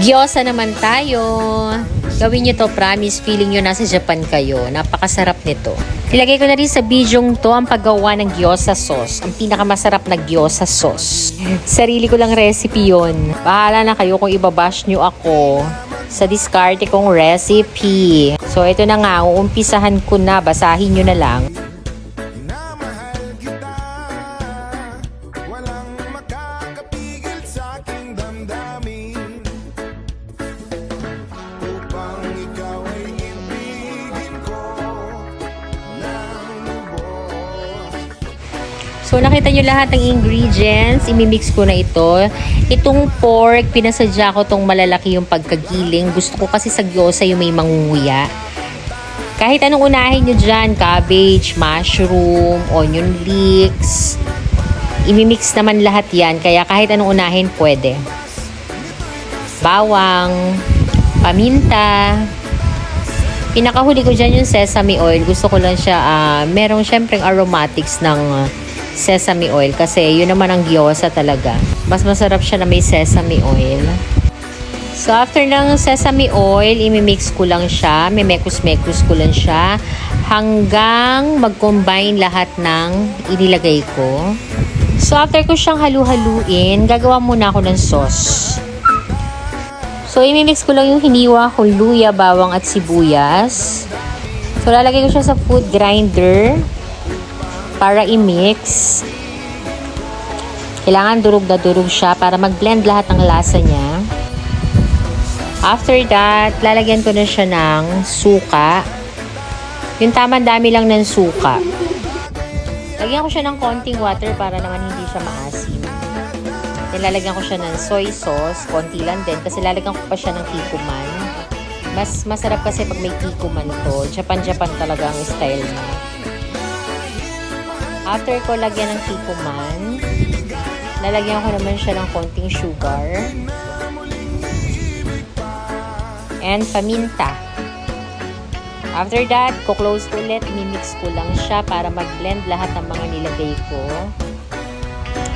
Gyoza naman tayo. Gawin nyo to, promise. Feeling nyo nasa Japan kayo. Napakasarap nito. Nilagay ko na rin sa bidyong to ang paggawa ng gyoza sauce. Ang pinakamasarap na gyoza sauce. Sarili ko lang recipe yon. Bahala na kayo kung ibabash nyo ako sa diskarte kong recipe. So, ito na nga. Uumpisahan ko na. Basahin nyo na lang. So, nakita nyo lahat ng ingredients. Imimix ko na ito. Itong pork, pinasadya ko itong malalaki yung pagkagiling. Gusto ko kasi sa gyoza yung may mangunguya. Kahit anong unahin nyo dyan, cabbage, mushroom, onion leeks. Imimix naman lahat yan. Kaya kahit anong unahin, pwede. Bawang, paminta. Pinakahuli ko dyan yung sesame oil. Gusto ko lang siya, merong syempreng aromatics ng sesame oil kasi yun naman ang gyoza talaga. Mas masarap siya na may sesame oil. So after ng sesame oil, imimix ko lang siya. Mekus-mekus ko lang siya hanggang mag-combine lahat ng inilagay ko. So after ko siyang halu-haluin, gagawa muna ako ng sauce. So imimix ko lang yung hiniwa ko, luya, bawang at sibuyas. So lalagay ko siya sa food grinder para i-mix. Kailangan durog na durog siya para mag-blend lahat ng lasa niya. After that, lalagyan ko na siya ng suka. Yung tamang dami lang ng suka. Lagyan ko siya ng konting water para naman hindi siya maasim. Nilalagyan ko siya ng soy sauce, konti lang din kasi lalagyan ko pa siya ng kikuman. Mas masarap kasi pag may kikuman to. Japan-Japan talaga ang style niya. After ko lagyan ng kikuman, lalagyan ko naman siya ng konting sugar and paminta. After that, ko-close ko ulit, mimix ko lang siya para mag-blend lahat ng mga nilagay ko.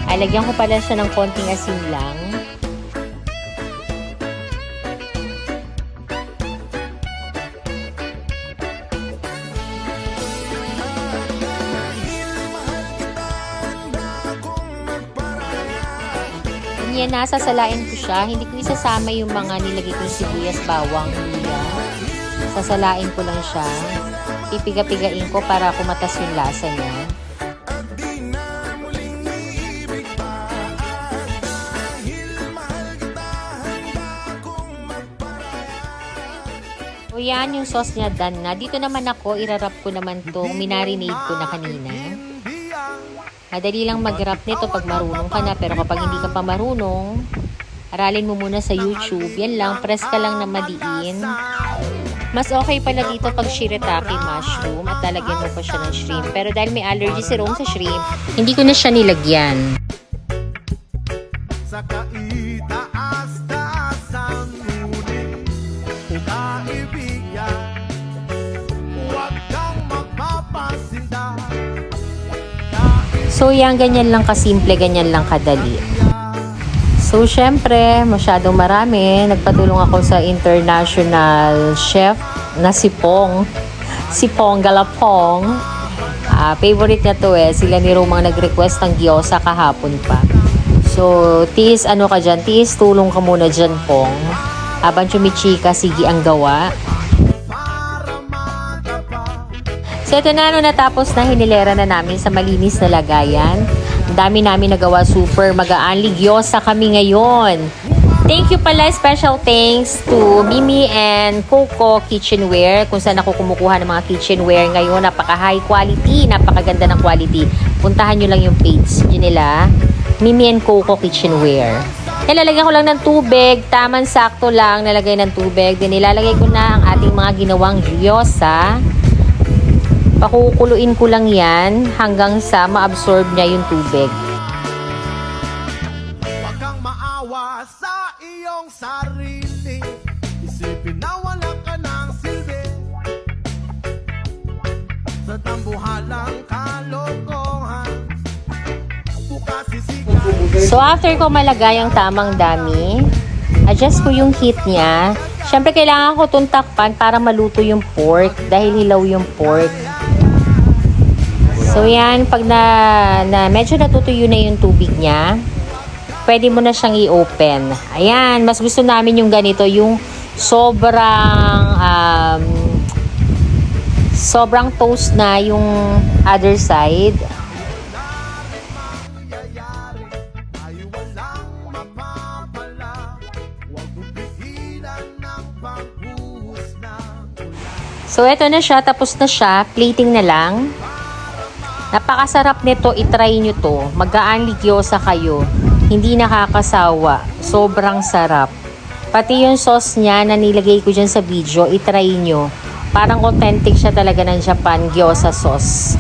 Ay, lagyan ko pala siya ng konting asin lang. Yan, nasasalain ko siya. Hindi ko isasama yung mga nilagay ko sibuyas, bawang, luya. Sasalain ko lang siya. Pipiga-pigain ko para kumatas yung lasa niya. O yan, yung sauce niya done na. Dito naman ako, irarap ko naman itong minarinade ko na kanina. Madali lang mag-wrap nito pag marunong ka na. Pero kapag hindi ka pa marunong, aralin mo muna sa YouTube. Yan lang, press ka lang na madiin. Mas okay pala dito pag shirataki mushroom at lalagyan mo pa siya ng shrimp. Pero dahil may allergy si Rome sa shrimp, hindi ko na siya nilagyan. Sa kaitaas-taasan ngunit kaibigan, huwag kang magpapasinda. So yan, ganyan lang kasimple, ganyan lang kadali. So syempre, masyadong marami. Nagpatulong ako sa international chef na si Pong. Si Pong Galapong. Favorite niya to eh. Sila ni Romang nag-request ng gyoza kahapon pa. So, tiis ano ka dyan? Tiis tulong ka muna dyan, Pong. Habang chumichika, sige ang gawa. So, ito na, natapos na, hinilera na namin sa malinis na lagayan. Ang dami namin nagawa, super mag-aanli gyoza kami ngayon. Thank you pala, special thanks to Mimi and Coco Kitchenware, kung saan ako kumukuha ng mga kitchenware ngayon. Napaka high quality, napakaganda ng quality. Puntahan nyo lang yung page nila, Mimi and Coco Kitchenware. Nilalagyan ko lang ng tubig, tamang sakto lang nalagay ng tubig. Then nilalagay ko na ang ating mga ginawang gyoza. Pakukuluin ko lang yan hanggang sa ma-absorb niya yung tubig. Huwag kang maawa sa iyong sarili. Isipin na wala ka ng silbi. Sa tambuhalang kalokohan. So after ko malagay ang tamang dami, Adjust ko yung heat niya. Siyempre, kailangan ko itong takpan para maluto yung pork dahil hilaw yung pork. So, yan. Pag medyo natutuyo na yung tubig niya, pwede mo na siyang i-open. Ayan. Mas gusto namin yung ganito, yung sobrang toast na yung other side. So, eto na siya. Tapos na siya. Plating na lang. Napakasarap nito. I-try nyo to. Mag-aani gyoza kayo. Hindi nakakasawa. Sobrang sarap. Pati yung sauce niya na nilagay ko dyan sa video, i-try nyo. Parang authentic siya talaga ng Japan gyoza sauce.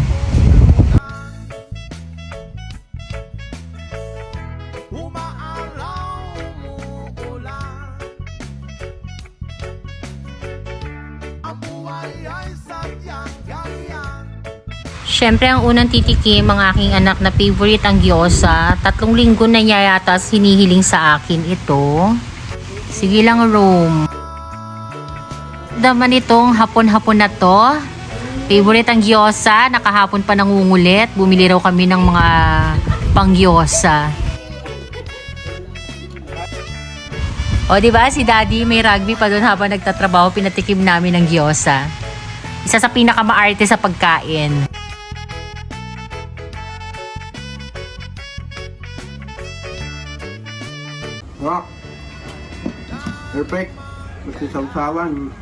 Siyempre, ang unang titikim ang aking anak na favorite ang gyoza. 3 linggo na niya yata hinihiling sa akin ito. Sige lang, Rome. Daman itong hapon-hapon na to. Favorite ang gyoza. Nakahapon pa nangungulit. Bumili raw kami ng mga pang-gyoza. O, diba? Si Daddy may rugby pa doon habang nagtatrabaho. Pinatikim namin ng gyoza. Isa sa pinakamaarte sa pagkain. Rock. Perfect. Kasi sausawan.